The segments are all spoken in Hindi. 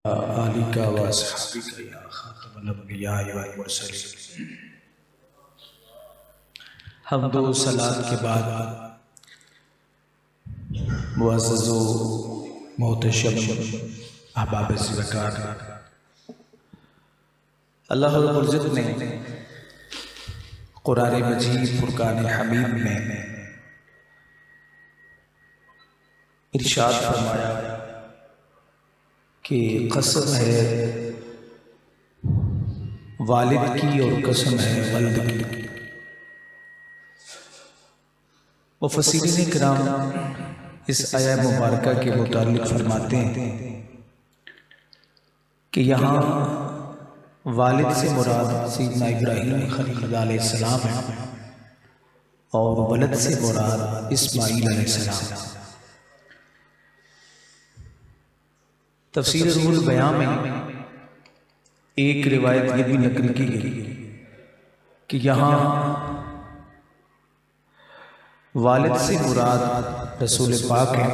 आलिका व अस्हाबिका या खातमुल अंबिया वल मुरसलीन। हम्द व सलात के बाद मुअज़्ज़ज़ व मोहतशम अहबाब ज़िवकार, अल्लाह रब्बुल इज़्ज़त ने कुरान मजीद फुरकान हमीद में इरशाद फरमाया कि कसम है वालिद की और कसम है वल्द की। मुफ़स्सिरीन किराम इस आया मुबारका के मुताल्लिक़ फरमाते हैं कि यहाँ वालिद से मुराद सैयदना इब्राहीम खलील अलैहिस्सलाम है और वलद से मुराद इस्माईल अलैहिस्सलाम। तफसीर रूहुल बयां में एक रिवायत ये भी नकल की गई कि यहाँ वालिद से मुराद रसूल पाक है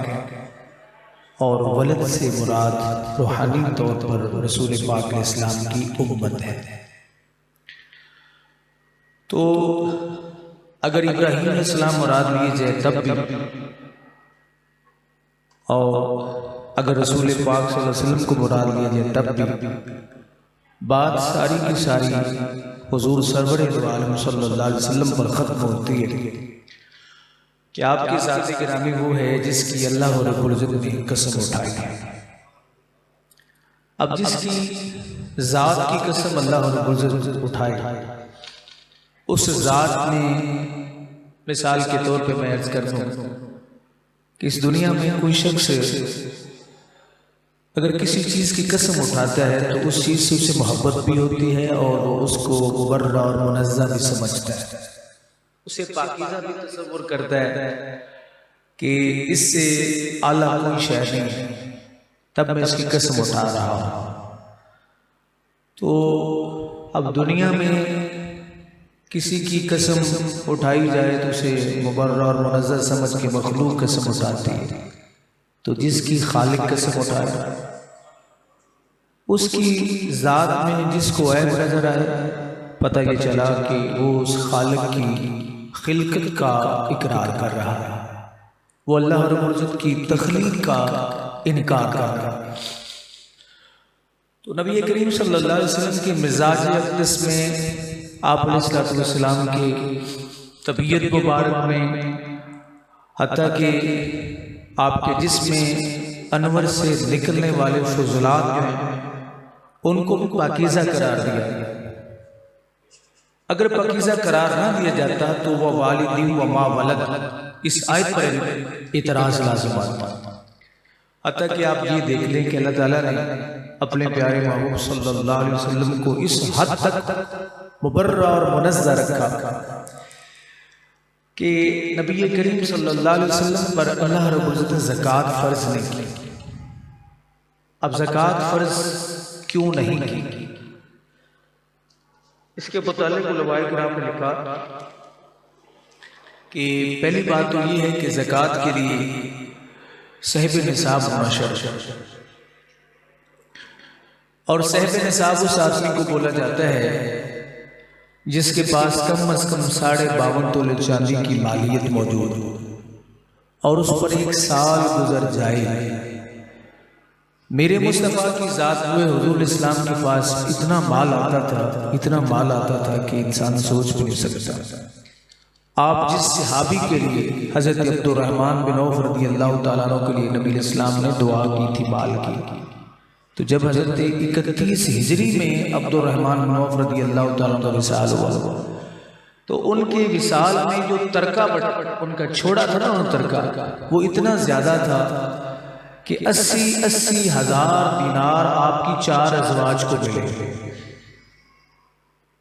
और वलद से मुराद रूहानी तौर पर रसूल पाक इस्लाम की उम्मत है। तो अगर इब्राहीम अलैहिस्सलाम मुराद लिए जाए तब भी, और अगर रसूल पाक सल्लल्लाहु अलैहि वसल्लम को मुराद लिया जाए तब भी, बात सारी की सारी हुजूर सरवर दो आलम सल्लल्लाहु अलैहि वसल्लम पर ख़त्म होती है कि आपकी ज़ात गिरामी वो है जिसकी अल्लाह रब्बुल इज़्ज़त ने कसम उठाई है। अब जिसकी ज़ात की कसम अल्लाह रब्बुल इज़्ज़त उठाई, उस ज़ात ने, मिसाल के तौर पे मैं अर्ज़ कर दूं कि इस दुनिया में कोई शख्स अगर किसी चीज़ की कसम उठाता है तो उस चीज़ से उसे मोहब्बत भी होती है और वो उसको मुबर्रा और मुनज़्ज़ा भी समझता है, उसे पाकीज़ा भी तसव्वुर करता है कि इससे आला कोई शय नहीं है, तब मैं इसकी कसम उठा रहा हूँ। तो अब दुनिया में किसी की कसम उठाई जाए तो उसे मुबर्रा और मुनज़्ज़ा समझ के मखलूक कसम उठाती है। तो जिसकी खालिक कसम उठाए, उसकी ज़ात में जिसको ऐब नजर आए, पता ये चला कि वो उस खालिक की खिलकत का इकरार कर रहा है, वो अल्लाह रब्बुल इज़्ज़त की तख्लीक का इनकार कर रहा है। तो नबी करीम सल्लल्लाहु अलैहि वसल्लम के मिजाज अक़दस में, आप अलैहिस्सलातु वस्सलाम की तबीयत मुबारक में, हत्ता कि आपके जिस्म अनवर से निकलने वाले फुज़लात जो हैं उनको भी पाकीज़ा करार दिया। अगर पाकीज़ा करार ना दिया जाता तो वह वालिदी व मा वलद, इस आयत पर इतराज़ लाज़िम आता। हत्ता कि आप ये देख लें कि अल्लाह ताला ने अपने प्यारे महबूब सल्लल्लाहु अलैहि वसल्लम को इस हद तक मुबर्रा और मुनज़्ज़ा रखा कि नबी करीम सल्लल्लाहु अलैहि वसल्लम पर अल्लाह रब्बुल इज़्ज़त ने ज़कात फ़र्ज़ नहीं की। अब ज़कात फ़र्ज़ क्यों नहीं की, इसके मुतालिक उलमाए किराम ने लिखा कि पहली बात तो ये है कि ज़कात के लिए साहिब निसाब होना शर्त है, और साहिब निसाब उस आदमी को बोला जाता है जिसके पास कम अज कम 52.5 तोले चांदी की मालियत मौजूद हो और उस पर 1 साल गुजर जाए। मेरे मुस्तफ़ा की ज़ात हुए हुज़ूर इस्लाम के पास इतना माल आता था, इतना माल आता था कि इंसान सोच भी नहीं सकता। आप जिस सहाबी के लिए हज़रत अब्दुर्रहमान बिन औफ रज़ियल्लाहु ताला अन्हु के लिए नबी इस्लाम ने दुआ की थी माल की, तो जब हज़रत 31 हिजरी में अब्दुर्रहमान बिन औफ रज़ियल्लाहु ताला अन्हु का विसाल हुआ, तो उनके विसाल में जो तरका उनका छोड़ा था ना, उन तरका वो इतना ज़्यादा था कि 80 हज़ार दिनार आपकी 4 अज़वाज को मिले,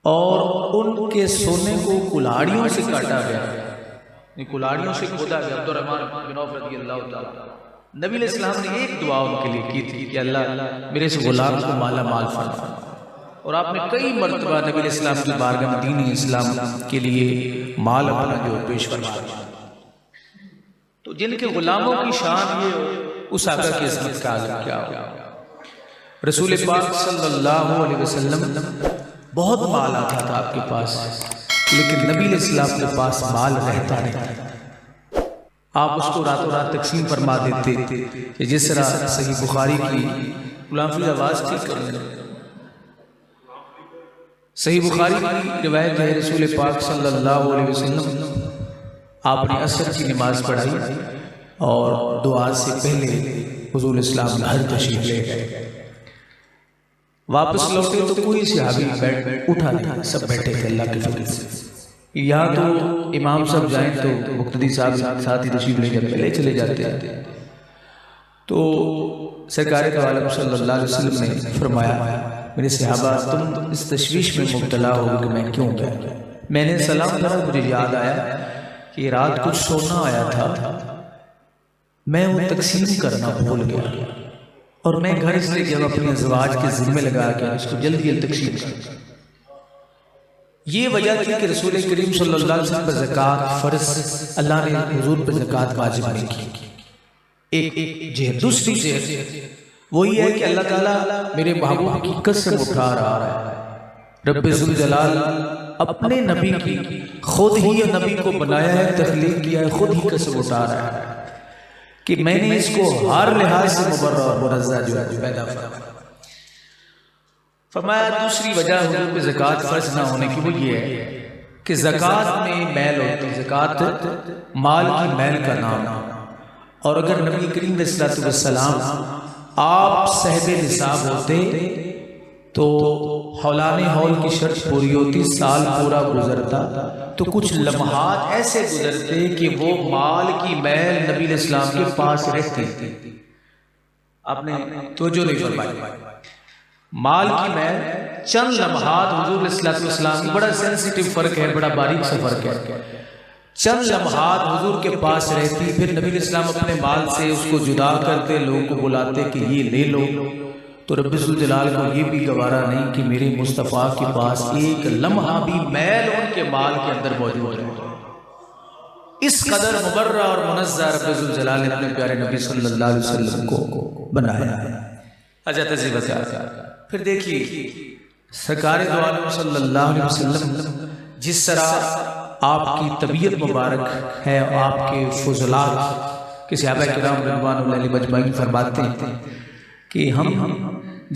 और उनके सोने को कुल्हाड़ियों से काटा गया, कुल्हाड़ियों से खोदा गया। अब्दुर्रहमान बिन औफ रज़ियल्लाहु ताला, नबी इस्लाम ने एक दुआ उनके लिए की थी कि अल्लाह मेरे इस गुलाम को माला माल फरमा, और आपने कई मरतबा नबी इस्लाम की बारगाह में दीन इस्लाम के लिए माल अपना जो पेश फरमाया। तो जिनके गुलामों की शान ये, उस आका की इज़्ज़त का आलम क्या हो। रसूल पाक सल्लल्लाहु अलैहि वसल्लम बहुत माल आता था आपके पास, लेकिन नबी इस्लाम के पास माल रहता नहीं। आप उसको रातों रात तकसीम फरमा देते कि जिस तरह सही बुखारी की गुलाम आवाज ठीक कर, सही बुखारी की रिवायत है रसूल पाक सल्लल्लाहु अलैहि वसल्लम आपने असर की नमाज पढ़ाई और दुआ से पहले हुजूर इस्लाम घर तशरीफ ले गए। वापस लौटे तो कोई सहाबी बैठ उठा नहीं, सब बैठे थे अल्लाह के फजल से। यहाँ तो इमाम साहब जाएं तो मुक्तदी साहब साथ ही तशरीफ ले जाते, ले चले जाते। तो सरकार के आलम सल्लल्लाहु अलैहि वसल्लम ने फरमाया, मेरे सहाबा तुम इस तशवीश में मुब्तला हो कि मैं क्यों गया। मैंने सलाम करा, मुझे याद आया कि रात कुछ सोना आया था, मैं वो तकसीम करना भूल गया और मैं घर से जब अपने अज़वाज के जिम्मे लगा के उसको जल्दी जल्दी तकसीम कर। ये वजह थी कि रसूल करीम सल्लल्लाहु अलैहि वसल्लम पर ज़कात फर्ज, अल्लाह ने हुजूर पर ज़कात वाजिब नहीं की। एक जेह, दूसरी जेह वही है कि अल्लाह ताला मेरे महबूब की कसम उठा रहा है। रब्बे ज़ुल जलाल अपने नबी की खुद ही नबी को बनाया है, तख्लीक किया है, खुद ही कसम उठा रहा है कि मैंने इसको हर लिहाज से मुबर्रा और मुनज़्ज़ह जो है पैदा फरमाया। फरमाया दूसरी वजह हुजूर पे ज़कात फर्ज ना होने की वो ये है कि ज़कात में मैल होती है, ज़कात माल की मैल का नाम। और अगर नबी करीम सल्लल्लाहु अलैहि वसल्लम आप साहिब निसाब होते तो हौलाने हौल की शर्त पूरी होती, साल पूरा गुजरता तो कुछ लम्हात ऐसे गुजरते कि वो माल की मैल नबी इस्लाम के पास रहती थी। आपने तो जो नहीं फरमाया, माल की मैल चंद लम्हात हुजूर सल्लल्लाहु अलैहि वसल्लम, बड़ा सेंसिटिव फर्क है, बड़ा बारीक सा फर्क है, चंद लम्हात हुजूर के पास रहती, फिर नबी इस्लाम अपने माल से उसको जुदा करते, लोगों को बुलाते कि ये ले लो। तो रब्बे ज़ुल जलाल को ये भी गवारा नहीं कि मेरे मुस्तफ़ा के पास एक लम्हा भी मैल उनके माल के अंदर मौजूद है। इस कदर मुबर्रा और मुनज़्ज़ह रब्बे ज़ुल जलाल ने अपने प्यारे नबी सल्लल्लाहु अलैहि वसल्लम को बनाया है। अच्छा तज़ीब फिर देखिए सरकार दो आलम सल्लल्लाहु अलैहि वसल्लम जिस तरह आपकी तबीयत मुबारक है, आपके फुज़लात के सहाबा किराम रिज़वानुल्लाह अलैहिम अजमईन फरमाते हैं कि हम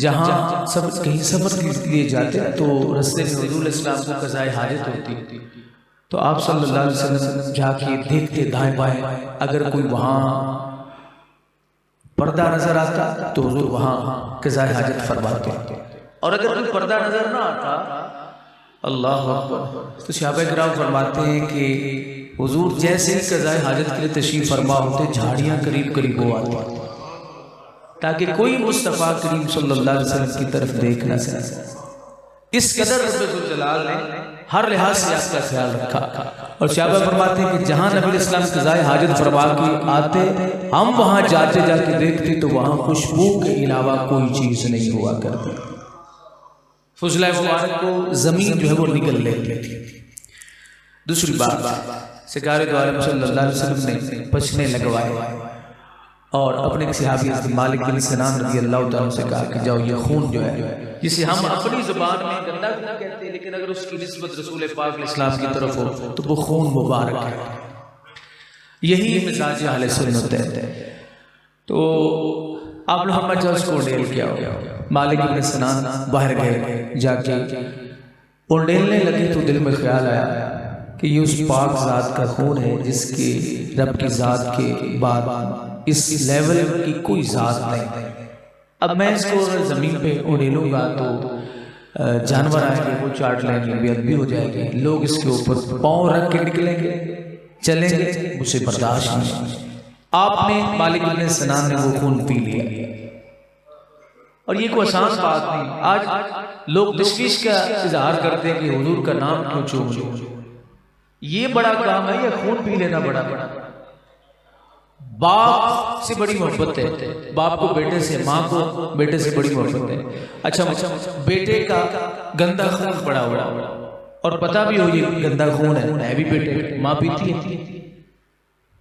जहाँ सब कहीं सफ़र के लिए जाते तो रस्ते में हुजूर इस्लाम को क़ज़ाए हाजत होती तो आप सल्लल्लाहु अलैहि वसल्लम जाके देखते दाएं बाएं, अगर कोई वहाँ पर्दा नजर आता तो हुजूर वहाँ क़ज़ाए हाजत फरमाते, और अगर कोई पर्दा नजर ना आता अल्लाह अकबर तो सहाबा किराम फरमाते हैं कि हुजूर जैसे ही क़ज़ाए हाजत के लिए तशरीफ़ फरमा होते झाड़ियाँ करीब करीब हो आती ताकि कोई मुस्तफ़ा करीम सल्लल्लाहु अलैहि वसल्लम की तरफ देख न सके। इस कदर रब्बे ज़ुल जलाल ने हर लिहाज से आपका ख्याल रखा। और सहाबा फरमाते हैं कि जहाँ नबी इस्लाम क़ज़ाए हाजत फरमा के आते, हम वहाँ जाते जाके देखते तो वहाँ खुशबू के अलावा कोई चीज़ नहीं हुआ करती। फुज़ला मुबारक को ज़मीन जो है वो निगल लेती थी। दूसरी बात सरकार दो आलम सल्लल्लाहु अलैहि वसल्लम ने पसीने लगवाए और अपने सहाबी मालिक बिन सिनान रज़ी अल्लाह तआला से कहा कि जाओ ये खून जो है जिसे हम अपनी ज़ुबान में गंदा खून कहते हैं, लेकिन अगर उसकी निस्बत रसूल पाक इस्लाम की तरफ हो तो वो खून मुबारक है। यही मिजाज अहले सुन्नत है। तो आप लोग हम उसको उंडेल किया हो, मालिक बिन सिनान बाहर गए, जाके उंडेलने लगे तो दिल में ख्याल आया कि ये उस पाक ज़ात का खून है जिसके रब की ज़ात के बाद इस लेवल की कोई ज़ात नहीं। अब मैं इसको अगर ज़मीन पे उड़ेलूँगा तो जानवर आएंगे वो चाट लेंगे, बेअदबी हो जाएगी, लोग इसके ऊपर पाँव रख के निकलेंगे चलेंगे, मुझे बर्दाश्त नहीं। आपने मालिक बिन सिनान ने वो खून पी लिया और ये कोई आसान बात नहीं। आज लोग तशवीश का इजहार करते हैं कि हुजूर का नाम क्यों चूम, ये बड़ा काम है या खून पी लेना बड़ा बड़ा। बाप से बड़ी मोहब्बत है, बाप को बेटे से, माँ को बेटे से बड़ी मोहब्बत है। अच्छा बेटे का गंदा खून पड़ा हुआ और पता भी हो ये गंदा खून है भी बेटे, माँ पीती है,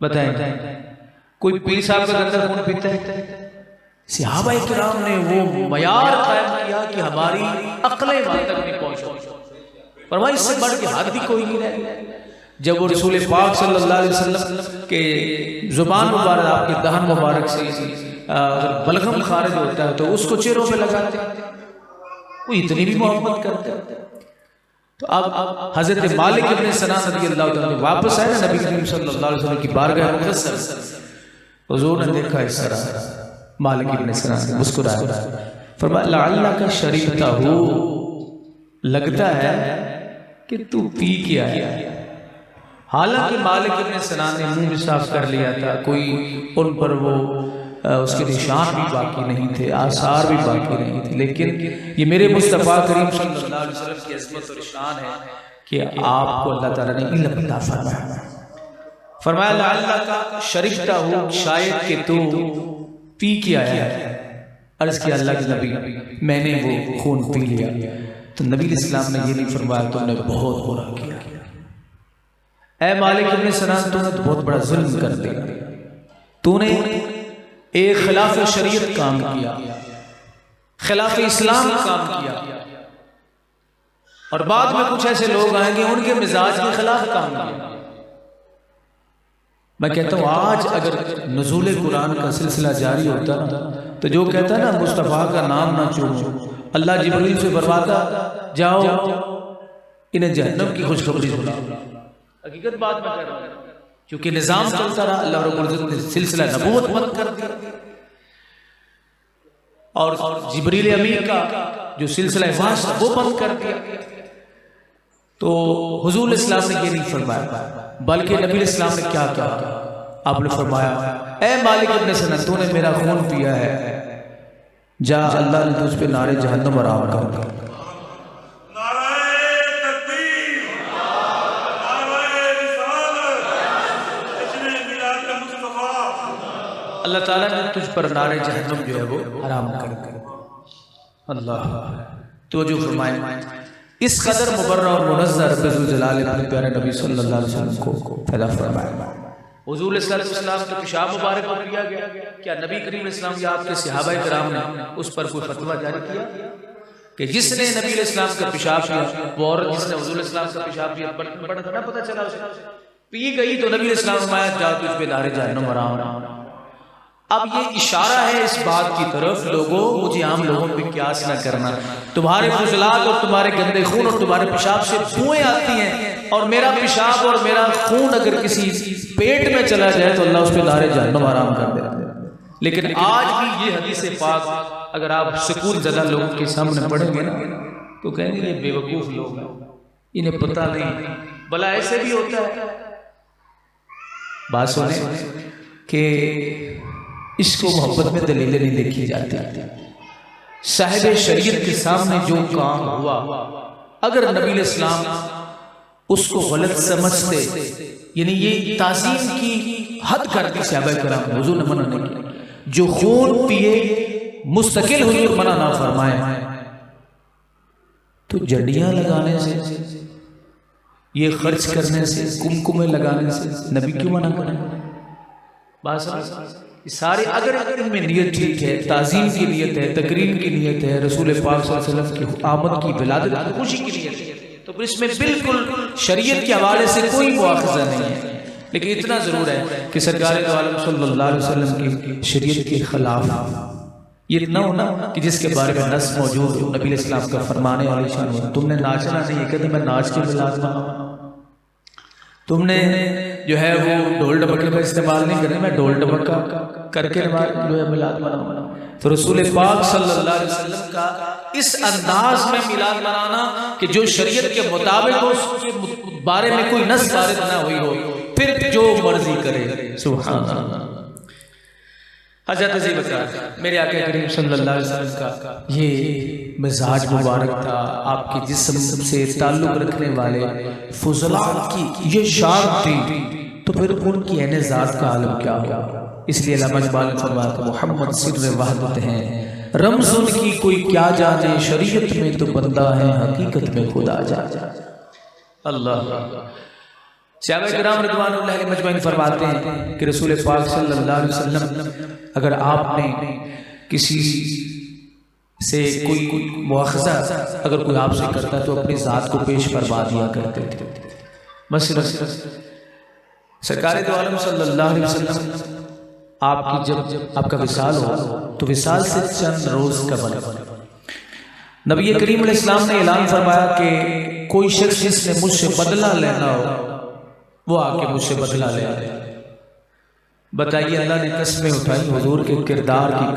बताएं कोई पीर साहब का गंदा खून पीता है? सहाबा किराम ने वो मयार कायम किया कि हमारी अक्लें वहां तक नहीं पहुंची, पर वह इससे बढ़ के हाथ भी कोई नहीं रह। जब वो रसूल पाक सल्लल्लाहु अलैहि वसल्लम के जुबान मुबारक, आपके दहन मुबारक से अगर बलगम खारिज होता है तो उसको चेहरों पे लगाते, वो इतनी भी मोहब्बत करते। तो अब हजरत मालिक इब्न सनान रज़ियल्लाहु ताला वापस आए ना नबी करीम सल्लल्लाहु अलैहि वसल्लम की बारगाह मुक़द्दस, हुजूर ने देखा इस तरह, मालिक इब्न सनान मुस्कुराया, फरमाया लअल्ला का शरीबता हो, लगता है कि तू पी के आया। हालांकि मालिक इब्न सनान ने मुंह भी साफ कर लिया था, कोई उन पर वो उसके निशान भी बाकी नहीं थे, आसार भी बाकी नहीं थे, लेकिन ये मेरे मुस्तफ़ा करीम सल्लल्लाहु अलैहि वसल्लम की अज़मत और शान है कि आपको अल्लाह ताला ने इल्म अता फरमाया। फरमाया लअल्ला का शरीबता हो, शायद कि तू पी के आया। अर्ज़ किया अल्लाह के नबी मैंने वो खून पी लिया। तो नबी इस्लाम ने ये नहीं फरमाया तुमने बहुत बुरा किया, ऐ मालिक इब्न सनान तूने तो बहुत बड़ा जुल्म कर दिया, तूने एक खिलाफ शरीयत काम किया, खिलाफ इस्लाम काम किया, और बाद में कुछ ऐसे लोग आएंगे उनके मिजाज के खिलाफ काम किया। मैं कहता हूँ आज अगर नुज़ूल कुरान का सिलसिला जारी होता ना, तो जो कहता है ना मुस्तफ़ा का नाम ना चूमो, अल्लाह जिब्रील से फरमाता जाओ इन्हें जहन्नम की खुशखबरी सुनाओ। हकीकत बात मैं कर रहा हूँ, क्योंकि निजाम चलता रहा, अल्लाह रब्बुल इज्जत ने सिलसिला नबूवत बंद कर दिया, और जिब्रील अमीन का जो सिलसिला वास्ता वो बंद कर दिया। तो हुजूर इस्लाम ने ये नहीं फरमाया, बल्कि नबी इस्लाम ने क्या कहा, आपने फरमाया ऐ मालिक इब्न सनान तूने मेरा खून पिया है, जा अल्लाह ने तुझ पे नारे जहन्नम हराम कर दिया। अल्लाह ताला ने तुझ पर नारे जहन्नम जो है वो हराम कर दिया। अल्लाह तो जो फरमाए इस कदर मुबर्रा और मुनज़्ज़र रब्बुल जलाल अपने प्यारे नबी सल्लल्लाहु अलैहि वसल्लम को पैदा फरमाया। हुजूर सल्लल्लाहु के पेशाब मुबारक को किया गया, क्या नबी करीम इस्लाम या आपके सहाबा किराम ने उस पर कोई फतवा जारी किया कि जिसने नबी इस्लाम का पेशाब किया वो औरत जिसने हुजूर इस्लाम का पेशाब किया बड़ा पता चला उसे पी गई तो नबी इस्लाम फरमाया जा तुझ पे नारे जहन्नम हराम। अब ये इशारा है इस बात की तरफ, लोगों मुझे आम लोगों पे क्यास न करना, तुम्हारे फुजलात और तुम्हारे गंदे खून और तुम्हारे पेशाब से बुएं आती हैं, और मेरा पेशाब और मेरा खून अगर किसी पेट में चला जाए तो अल्लाह उस पे नारे जहन्नम हराम कर देता है। लेकिन आज भी ये हदीस पाक अगर आप सुकून ज़दा लोगों के सामने पढ़ेंगे ना तो कहेंगे ये बेवकूफ़ लोग हैं, इन्हें पता नहीं, भला ऐसे भी होता है। बात सुने कि इसको मोहब्बत में दलीलें नहीं देखी जाती, साहिब शरीयत के सामने जो काम हुआ अगर नबी इस्लाम उसको गलत समझते, यानी ये ताज़ीम की हद कर दी सहाबा किराम, हुजूर ने मना नहीं किया, जो खून पिए मुस्तकिल हुजूर मना ना फरमाए, तो जड़ियां लगाने से, ये खर्च करने से, कुमकुमे लगाने से नबी क्यों मना करें? बात सारे अगर इनमें नियत ठीक है, ताज़ीम की नियत है, तकरीम की नियत है, रसूल पाक सल्लल्लाहु अलैहि वसल्लम की आमद की विलादत की खुशी की नियत है, तो इसमें बिल्कुल शरीयत के हवाले से कोई मुआखज़ा नहीं है। लेकिन इतना ज़रूर है कि सरकार दो आलम सल्लल्लाहु अलैहि वसल्लम की शरीयत के खिलाफ ये इतना होना कि जिसके बारे में नस मौजूद हो, नबी इस्लाम का फरमाने वाले शान हो, तुमने नाचना नहीं है, कहते मैं नाच के मिलाद बनाऊं, तुमने जो है वो ढोल डबके का इस्तेमाल नहीं करना, मैं ढोल डबका करके जो है मिलाद बनाऊं। तो रसूल पाक सल्लल्लाहु अलैहि वसल्लम का इस अंदाज में मिलाद बनाना कि जो शरीयत के मुताबिक हो, उसके बारे में कोई नस वारिद ना हुई हो, फिर जो मर्जी करे। सुभान अल्लाह। हज़रत अज़ी बकर मेरे आका करीम सल्लल्लाहु अलैहि वसल्लम का ये मिजाज मुबारक था, आपके जिस्म से ताल्लुक़ रखने वाले फुज़लात की ये शान थी, तो फिर उनकी अहने ज़ात का आलम क्या होगा। इसलिए अल्लामा इक़बाल फरमाते मोहम्मद सिर्र वहदत हैं, रम्ज़ उनकी कोई क्या जाने, शरीयत में तो बंदा है, हकीकत में खुदा जाने। अल्लाह सहाबा किराम रिज़वानुल्लाह अलैहिम मजमईन फरमाते हैं कि रसूल पाक सल्लल्लाहु अलैहि वसल्लम अगर आपने किसी से कोई मुआखजा अगर कोई आपसे करता तो अपनी ज़ात को पेश करवा दिया करते थे। मसलन सरकार दो आलम सल्लल्लाहु अलैहि वसल्लम आपकी जब आपका विसाल हो तो विसाल से चंद रोज कबल नबी करीम अलैहिस्सलाम ने ऐलान फरमाया कि कोई शख्स जिसने मुझसे बदला लेना हो वो आके मुझसे बदला ले। बताइए, अल्लाह ने कस्में उठाई, हुजूर के किरदार की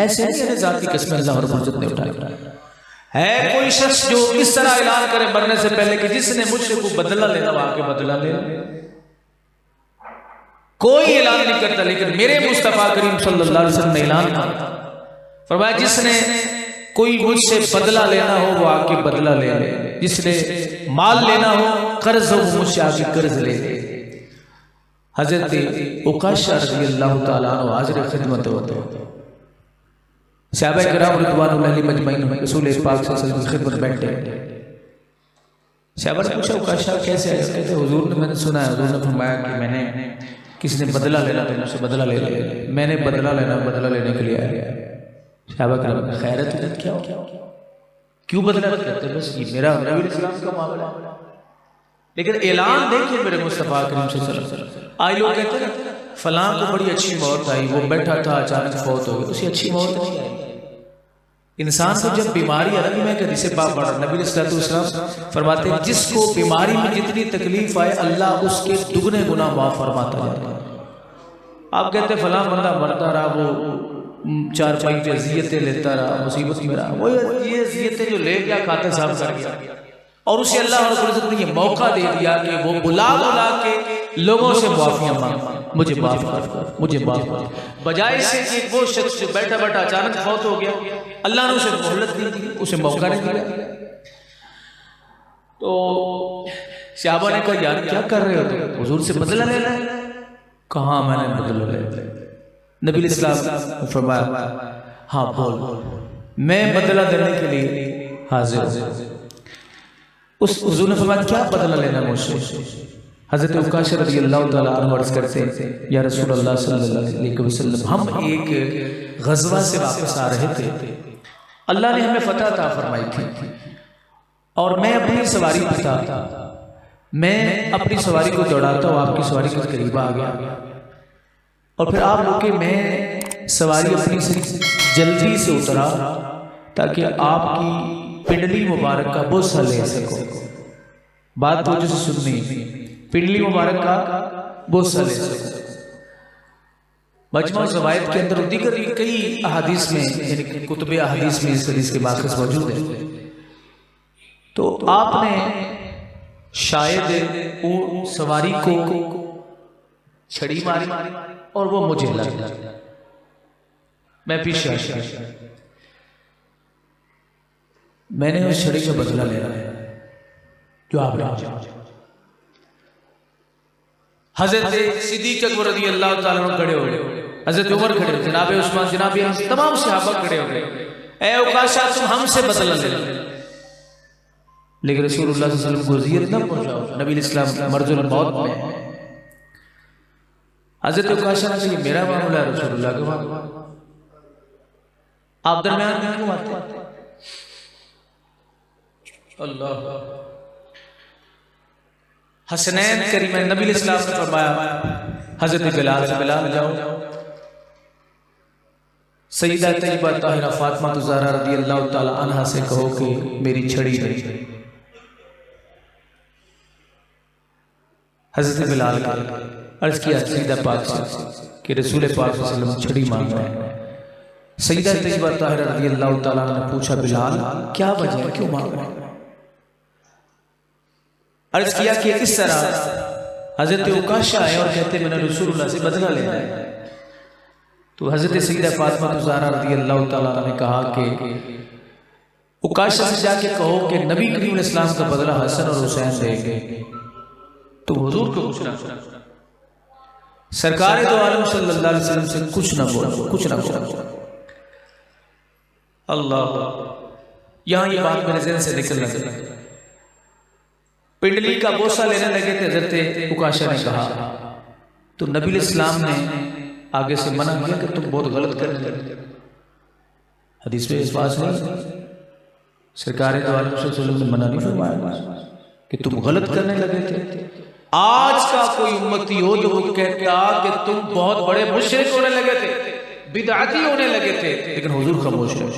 ऐसे नहीं अहने ज़ात की कस्में अल्लाह रब्बुल इज्जत ने उठाई है। कोई शख्स जो इस तरह ऐलान करे मरने से पहले कि जिसने मुझसे को बदला लेना वो आके बदला ले। कोई ऐलान नहीं करता, लेकिन मेरे मुस्तफा करीम सल्लल्लाहु अलैहि वसल्लम ने ऐलान किया, फरमाया जिसने कोई मुझसे बदला लेना हो वो आके बदला ले ले, जिसने माल लेना हो कर्ज हो मुझसे आके कर्ज ले ले। हजरत उकाशा रज़ियल्लाहु ताला अन्हु हाज़िर खिदमत होते, सहाबा किराम रिज़वानुल्लाहि अलैहिम अजमईन रसूल पाक सल्लल्लाहु अलैहि वसल्लम की खिदमत बैठे। सहाबा ने पूछा उकाशा कैसे आए? कहते हुजूर ने, मैंने सुना है हुजूर ने फरमाया कि मैंने किसी ने बदला लेना तो मुझसे बदला ले ले, मैंने बदला लेने के लिए आया। सहाबा किराम खैरत क्या क्यों बदला करते? बस ये मेरा नबी इस्लाम का मामला। लेकिन ऐलान देखिए मेरे मुस्तफा करीम सल्लल्लाहु अलैहि वसल्लम। आज लोग कहते हैं फलां को बड़ी अच्छी मौत आई, वो बैठा था अचानक फौत हो गई, उसे अच्छी मौत नहीं आई। इंसान को जब बीमारी आ रही, मैं कभी से बाप बड़ा नबी सल्लल्लाहु अलैहि वसल्लम फरमाते हैं जिसको बीमारी में जितनी तकलीफ आए अल्लाह उसके दुगने गुनाह माफ फरमाता जाता है। आप कहते फलां बंदा मरता रहा, वो चार पाई पे अजियतें लेता रहा, मुसीबत में रहा, वो ये अजियतें जो ले गया खाते साफ कर गया, और उसे अल्लाह रब्बुल इज्जत ने ये मौका दे दिया कि वो बुला के लोगों से माफियां मांग, मुझे माफ कर, मुझे माफ कर। बजाय से कि वो शख्स जो बैठा बैठा अचानक फौत हो गया, अल्लाह ने उसे मोहलत नहीं दी, उसे मौका नहीं दिया। तो सहाबा ने कहा यार क्या कर रहे हो तुम, हुजूर से बदला ले रहे हैं? कहाँ मैंने बदला ले। नबी इस्लाम फरमाया हाँ बोल, मैं बदला देने के लिए हाजिर हूं। उस हुजूर ने फरमाया क्या बदला लेना मुझसे? हजरत उकाशा रज़ियल्लाहु ताला अन्हु अर्ज़ करते हैं या रसूल अल्लाह सल्लल्लाहु अलैहि वसल्लम, हम एक गज़वा से वापस आ रहे थे, अल्लाह ने हमें फतह अता फरमाई थी और मैं अपनी सवारी पर था, मैं अपनी सवारी को दौड़ाता हूँ आपकी सवारी के करीब आ गया, और फिर आप लोग के मैं सवारी अपनी से जल्दी से उतरा ताकि आपकी पिंडली मुबारक का बोसा ले सको। बात तो जो सुननी, पिंडली मुबारक का बोसा ले सको। मजमू ज़वाइद के अंदर दीगर कई अहादीस में, यानी कुतुब अहादीस में इस हदीस के बाखस मौजूद है। तो आपने शायद वो सवारी को छड़ी मारी और वो मुझे लगा, मैं पीछे आ, मैंने उस छड़ी का बदला लेना है जो आपने। हजरत सिद्दीक़ अकबर रज़ियल्लाहु ताला अन्हु खड़े हो गए, हजरत उमर खड़े हो, जनाब उस्मान, जनाब तमाम सहाबा खड़े हो गए, ए उकाशा तुम हमसे बदला लेना। लेकिन रसूलुल्लाह सल्लल्लाहु अलैहि वसल्लम को ज़ियरत न पहुंचाओ, नबी इस्लाम मर्जुल मौत में। हजरत उकाशा ने कहा मेरा मामला है रसूलुल्लाह का मामला, आप दरमियान में क्यों आते हैं? अल्लाह। हसनैन करीमैन नबी इस्लाम ने फरमाया हजरत बिलाल से, बिलाल जाओ सईदा तैयबा ताहिरा फातिमा ज़हरा रज़ियल्लाहु ताला अन्हा से कहो कि मेरी छड़ी नहीं। हजरत बिलाल का अर्ज किया सईदा पाक से कि रसूल पाक सल्लल्लाहु अलैहि वसल्लम छड़ी मांग रहे हैं। सईदा तैयबा ताहिरा रज़ियल्लाहु ताला अन्हा ने पूछा बिलाल क्या वजह है, क्यों मांग रहे हैं? अर्ज किया कि इस तरह हजरत उकाशा आए और कहते मैंने रसूलुल्लाह से बदला लेना है। तो हजरत सईदा फातिमा ज़हरा रज़ियल्लाहु ताला अन्हा ने कहा कि उकाशा से जाके कहो कि नबी करीम इस्लाम का बदला हसन और हुसैन देंगे। तो हुजूर को पूछना, सरकार दो आलम सल्लल्लाहु अलैहि वसल्लम से कुछ ना बोलो, कुछ ना बोलो। अल्लाह, यहाँ ये बात मेरे ज़हन से निकल लगी। पिंडली का बोसा लेने लगे थे हजरत उकाशा ने कहा तो नबी इस्लाम ने आगे से मना किया कि तुम बहुत गलत करने लगे। हदीस में विश्वास नहीं, सरकार दो आलम सल्लल्लाहु ने मना नहीं फरमाया कि तुम गलत करने लगे थे। आज का कोई उम्मती हो तो वो कहता कि तुम बहुत बड़े मुशरिक होने लगे थे, बिदअती होने लगे थे, लेकिन हुजूर खामोश है।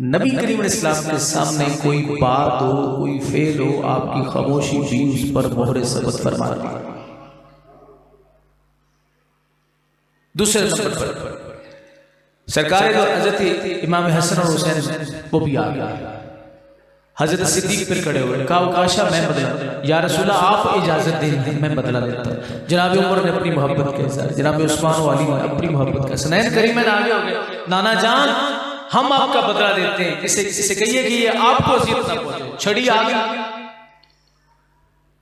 नबी करीम इस्लाम के सामने कोई बात हो, कोई फेल हो, आपकी खामोशी भी उस पर मोहरे सबत फरमा दी। दूसरे नंबर पर सरकार हजरत इमाम हसन और हुसैन वो भी आ गया। हजरत सिद्दीक पर खड़े हुए, कहा काशा मैं बदला, या रसूला आप इजाजत दें मैं बदला देता हूं। जनाब उमर ने अपनी मोहब्बत के साथ, जनाब उस्मान वाली ने अपनी मोहब्बत के सनैन करीम में आगे हो गए, नाना जान हम आपका बदला देते हैं, इसे कहिए कि ये आपको अज़ियत ना पहुंचे। छड़ी आ गई।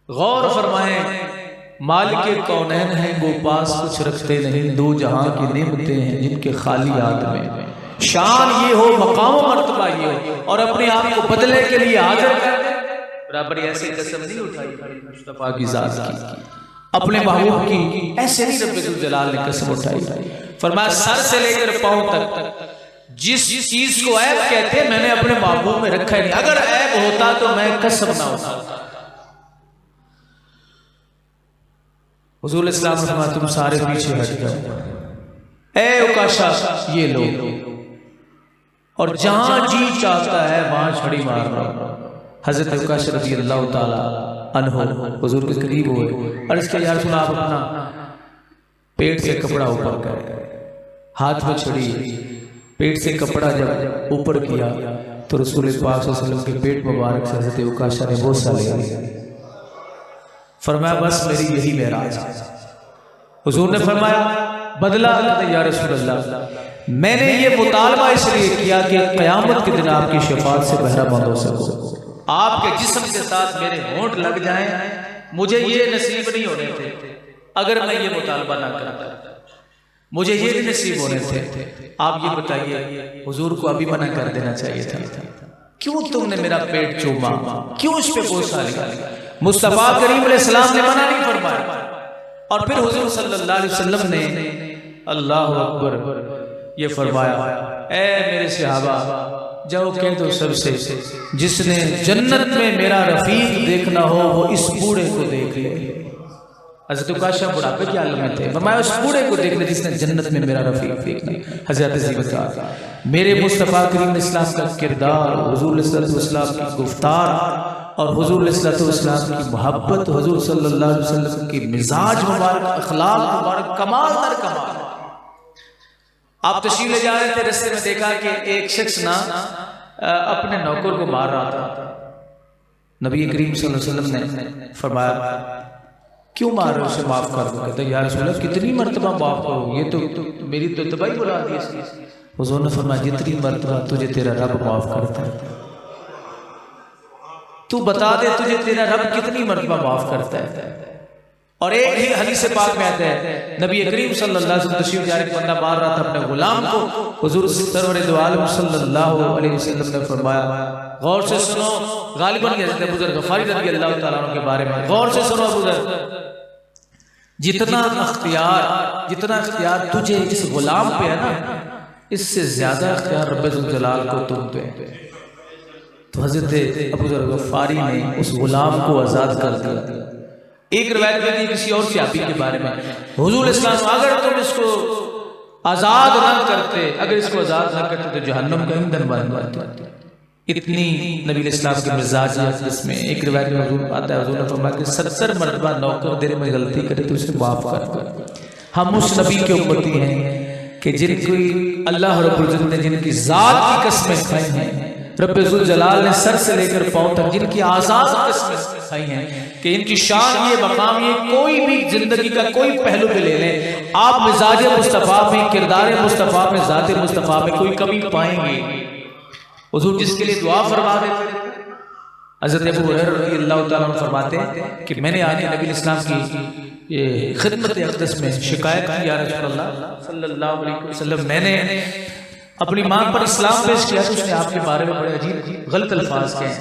गौर फरमाएं, मालिक कौनैन हैं वो पास कुछ रखते नहीं, दो जहां की नेमतें हैं जिनके खाली हाथ में। शान ये हो, मकाम मर्तबा ये हो, और अपने आप को बदले के लिए हाजिर कर दे। बराबर ऐसे कसम नहीं उठाई मुस्तफा की जात की, अपने महबूब की ऐसे नहीं रब्बुल जलाल ने कसम उठाई। फरमाया सर से लेकर पांव तक जिस चीज को ऐब कहते हैं मैंने अपने महबूब में रखा ही नहीं। अगर ऐब होता तो मैं कसम ना उठाता। हुजूर इस्लाम ने फरमाया तुम सारे पीछे हट जाओ, ए उकाशा ये लो, और जहां जी चाहता है वहां छड़ी मार रहा। हजरत उकाशा रज़ी अल्लाह ताला अन्हु हुजूर के करीब हुए और इसके यार सुना, आप अपना पेट से कपड़ा ऊपर कर, हाथ में छड़ी, पेट से कपड़ा जब ऊपर किया तो रसूल पाक सल्लल्लाहु अलैहि वसल्लम के पेट मुबारक से हजरत उकाशा ने वो सा लिया। फरमाया बस मेरी यही मेराज। हुजूर ने फरमाया बदला, या रसूल अल्लाह मैंने ये मुतालबा इसलिए किया कि क़यामत के दिन आपकी शफाअत से बहरामंद हो सको, आपके जिस्म के साथ मेरे होंठ लग जाएं। मुझे ये नसीब नहीं होने थे अगर मैं ये मुतालबा ना करता, मुझे ये भी नसीब होने थे। आप ये बताइए हुजूर को अभी मना कर देना चाहिए था, क्यों तुमने मेरा पेट चूमा, क्यों उस पे बोसा लिया? मुस्तफा करीम अलैहिस्सलाम ने मना नहीं फरमाया। और फिर हुजूर सल्लल्लाहु अलैहि वसल्लम ने अल्लाहु अकबर ये फरमाया, ए मेरे सहाबा जाओ कह दो सबसे जिसने जन्नत में मेरा रफीक देखना हो वो इस बूढ़े को देख ले। हज़रत उकाशा बुढ़ापे के आलम में थे, फरमाया उस बूढ़े को देख ले जिसने जन्नत में मेरा रफीक देखना। हज़रत ज़ीबत मेरे मुस्तफ़ा करीम इस्लाम का किरदार, हुजूर सल्लल्लाहु अलैहि वसल्लम की गुफ्तार और हुजूर सल्लल्लाहु अलैहि वसल्लम की मोहब्बत, हुजूर सल्लल्लाहु अलैहि वसल्लम की मिजाज मुबारक, अखलाक मुबारक, कमाल दर कमाल। आप तशरीफ ले जा रहे थे, रास्ते में देखा कि एक शख्स ना अपने नौकर को मार रहा था। नबी करीम सल्लल्लाहु अलैहि वसल्लम ने फरमाया क्यों मार रहे हो, उसे माफ कर दो। कहते या रसूल अल्लाह कितनी मर्तबा माफ करो, ये तो मेरी तो तबाही बुला दी। हुजूर ने फरमाया जितनी मर्तबा तुझे तेरा रब माफ करता है, तू बता दे तुझे तेरा रब कितनी मर्तबा माफ करता है। और एक ही हदीस पाक में आता है नबी करीम सल्लल्लाहु अलैहि वसल्लम तशरीफ जा रहे बंदा मार रहा था अपने गुलाम को, हुजूर सरवर दो आलम सल्लल्लाहु अलैहि वसल्लम ने फरमाया गौर से सुनो, गालिबन हज़रत अबू ज़र गफ़ारी रज़ी अल्लाह तआला अन्हु के बारे में गौर से सुनो। अबू ज़र जितना इख्तियार तुझे इस गुलाम पे है ना, इससे ज्यादा इख्तियार रब्बुल जलाल को तुम पे। तो हज़रत अबू ज़र गफ़ारी ने उस गुलाम को आज़ाद कर दिया। एक रिवायत में किसी और सहाबी के बारे में हुजूर इस्लाम अगर तुम इसको आज़ाद ना करते, अगर इसको आज़ाद ना करते तो जहन्नम का ईंधन बन जाते। इतनी नबी इस्लाम के मिजाज जिसमें एक रिवायत में हुजूर आता है, हुजूर ने फरमाया कि 70 मरतबा नौकर दिल में गलती करे तो उसे माफ कर दो। हम उस नबी के उम्मती हैं कि जिनकी अल्लाह रब्बुल इज्जत ने जिनकी जात की कसमें खाई हैं, रब्बुल जलाल ने सर से लेकर पांव तक जिनकी आजाद कसमें खाई हैं कि इनकी शान ये मकाम ये कोई भी जिंदगी का कोई पहलू पे ले लें, आप मिजाज मुस्तफ़ा में, किरदार मुस्तफ़ा में, ज़ात मुस्तफ़ा में कोई कमी पाएंगे। हुजूर जिसके लिए दुआ फरमा देते, हज़रत अबू हुरैरा रज़ी अल्लाह तआला अन्हु फरमाते हैं कि मैंने आने नबी इस्लाम की ये खिदमत अक़दस में शिकायत की, या रसूल अल्लाह सल्लल्लाहु अलैहि वसल्लम मैंने अपनी मां पर इस्लाम पेश किया तो उसने आपके बारे में बड़े अजीब गलत अल्फाज कहे।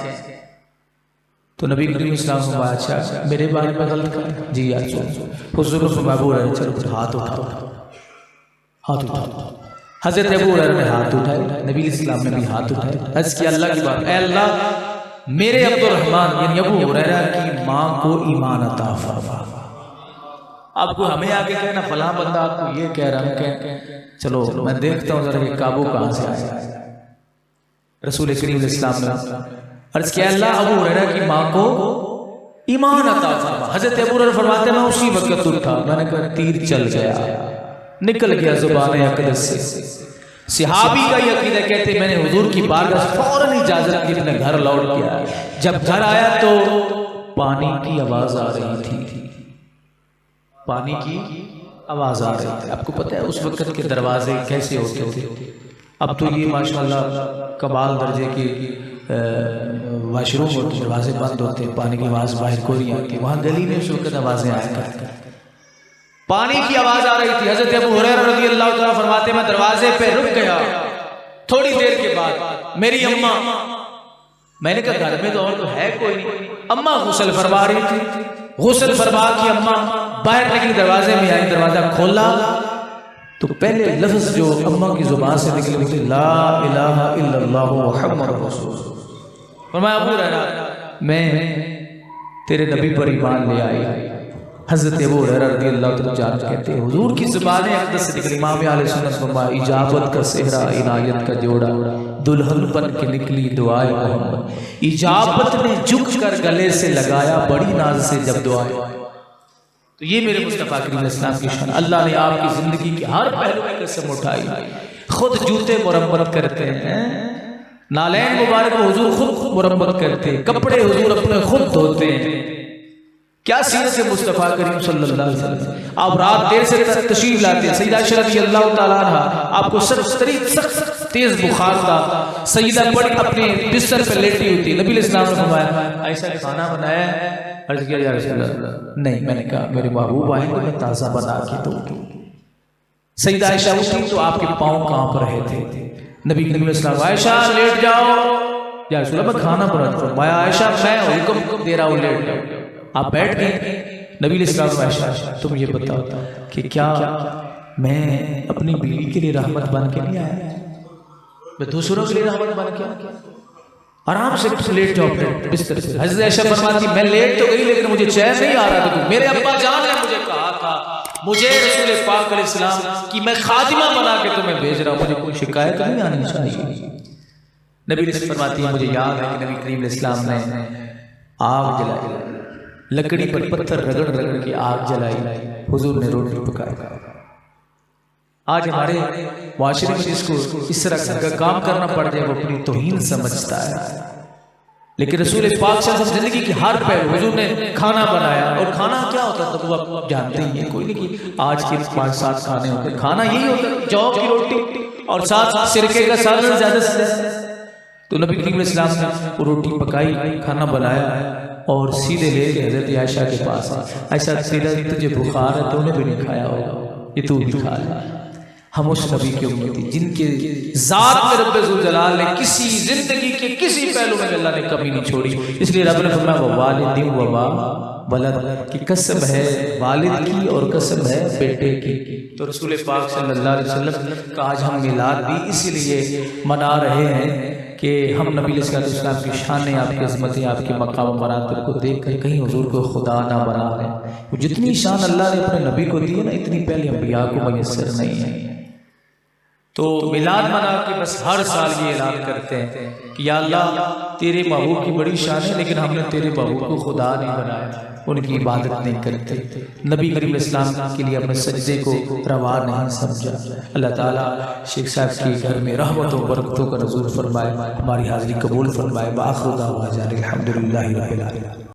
तो नबी करीम इस्लाम को अच्छा मेरे बारे में गलत कर जी यार हुजूर अबू हुरैरा चलो हाथ उठाओ, हाथ उठाओ। हजरत अबू हुरैरा ने हाथ उठाए, नबी इस्लाम ने भी हाथ उठाए। अर्ज़ किया अल्लाह की बात, ऐ अल्लाह मेरे अब्दुर्रहमान यानी अबू हुरैरा की माँ को ईमान अता फरमा। आपको हमें आगे कहना फलां बंदा आपको ये कह रहा है, चलो मैं देखता हूँ जरा ये काबू कहाँ से आया। रसूल करीम इस्लाम ने अर्ज़ किया अल्लाह अबू हुरैरा की माँ को ईमान अता फरमा। हजरत अबू हुरैरा फरमाते मैं उसी वक्त उठा, मैंने कहा तीर चल गया, निकल गया जुबान अक़दस से। सहाबी का ये अक़ीदा कहते मैंने हुजूर की बारगाह से फौरन इजाजत की, अपने घर लौट गया। जब घर आया तो पानी की आवाज आ रही थी, पानी की आवाज आ रही थी। आपको पता है उस वक्त के दरवाजे कैसे होते थे? अब तो ये माशाल्लाह कमाल दर्जे के वाशरूम और दरवाजे बंद होते हैं, पानी की आवाज बाहर को नहीं आती। वहां गली में उस वक्त आवाजें आया करती, पानी की आवाज आ रही थी। हजरत अबू हुरैरा रज़ियल्लाहु तआला फरमाते मैं दरवाजे पे रुक गया। थोड़ी देर के बाद मेरी अम्मा, मैंने कहा घर में तो और तो है कोई नहीं, अम्मा गुस्ल फरमा रही थी। गुस्ल फरमा की अम्मा बाहर निकली, दरवाजे में आई, दरवाजा खोला तो पहले लफ्ज जो अम्मा की जुबान से निकले वो थे ला इलाहा इल्लल्लाहु मुहम्मदुर रसूलुल्लाह। फरमाया अबू हुरैरा मैं तेरे नबी पर ईमान ले आई। हज़रत अबू हुरैरा रज़ियल्लाहु तआला जान कहते हैं हुजूर की ज़ुबान अक़दस से निकली, इमाम अहले सुन्नत फरमाया इजाबत का सेहरा इनायत का जोड़ा, दुल्हन बन के निकली दुआए मोहम्मद। इजाबत ने झुक कर गले से लगाया बड़ी नाज से जब दुआए। तो ये मेरे मुस्तफ़ा करीम इस्लाम की शान। अल्लाह ने आपकी जिंदगी की हर पहलू में कसम उठाई। खुद जूते मुरम्मत करते हैं, नालैन मुबारक हुजूर खुद मुरम्मत करते हैं, कपड़े हुजूर अपने खुद धोते हैं। क्या सीरत है मुस्तफ़ा करीम सल्लल्लाहु अलैहि वसल्लम। आप रात देर से तशरीफ लाते हैं, सईदा आयशा रज़ियल्लाहु तआला अन्हा आपको सख्त तेज बुखार था, सईदा बड़ी अपने बिस्तर पर लेटी हुई थी। नबी इस्लाम ने फरमाया ऐसा खाना बनाया? अर्ज़ किया या रसूल अल्लाह नहीं। मैंने कहा मेरे महबूब आएंगे मैं ताज़ा बना के दूंगी। सईदा आयशा उठी तो आपके पाँव कांप रहे थे। नबी करीम इस्लाम आयशा लेट जाओ, या रसूल अल्लाह मैं खाना बना दूं। मैं आयशा मैं हुक्म दे रहा हूँ लेट जाओ। आप बैठ गए। नबी इस्लाम आयशा तुम ये बताओ कि क्या मैं अपनी बीवी के लिए रहमत बन के नहीं आया, मैं दूसरों के लिए रहमत बन के आया? आराम से लेट जाओ बिस्तर से। हज़रत आयशा फरमाती मैं लेट तो गई लेकिन मुझे चैन नहीं आ रहा था। मेरे अब्बा जान ने मुझे कहा था मुझे रसूल पाक अलैहिस्सलाम की मैं खादिमा बना के तुम्हें भेज रहा हूँ, मुझे कोई शिकायत नहीं आनी चाहिए। नबी फरमाती है मुझे याद है कि नबी करीम अलैहिस्सलाम ने आग जलाई, लकड़ी पर पत्थर रगड़ रगड़ के आग जलाई, हुजूर ने रोटी पकाई। आज हमारे माशरे में जिसको इस तरह का काम करना पड़ जाए वो अपनी तौहीन समझता है। लेकिन रसूल पाक सल्लल्लाहु अलैहि वसल्लम जिंदगी की हर पहलू हुजूर ने खाना बनाया। और खाना क्या होता है तो वो आप जानते ही हैं, कोई नहीं कि आज के 5-7 खाने होते। खाना यही होता है जौ की रोटी और साथ सिरके का सालन ज्यादा से ज्यादा। तो नबी करीम इस्लाम ने वो रोटी पकाई, खाना बनाया और सीधे ले गए हज़रत आयशा के पास। ऐसा सीधा तुझे बुखार है तूने भी नहीं खाया होगा, ये तू भी खा ले। हम उस नबी की उम्मती जिनके ज़ात में रब्बे ज़ुल जलाल ने किसी जिंदगी के किसी पहलू में अल्लाह ने कमी नहीं छोड़ी। इसलिए रब ने फरमाया वालिदिन व वलद की कसम है वालिद की और कसम है बेटे की। तो रसूल पाक सल्लल्लाहु अलैहि वसल्लम का आज हम मिलाद भी इसीलिए मना रहे हैं कि हम नबी इस्लाम की शान, आपकी अज़मतें, आपके मकाम मरातब को देख कर कहीं हुजूर को खुदा ना बना लें। जितनी शान अल्लाह ने अपने नबी को दी है ना, इतनी पहले अंबिया को मयस्सर नहीं है। तो मिलाद मना के बस हर साल ये ऐलान करते हैं कि या अल्लाह तेरे महबूब की बड़ी शान है लेकिन हमने तेरे महबूब को खुदा नहीं बनाया, उनकी इबादत नहीं करते, नबी करीम इस्लाम के लिए अपने सजदे को रवा नहीं समझा। अल्लाह ताला शेख साहब के घर में रहमतों बरकतों का नज़ूल फरमाए, हमारी हाज़िरी कबूल फरमाए। बाखुदा वाजा अल्हम्दुलिल्लाहि रब्बिल आलमीन।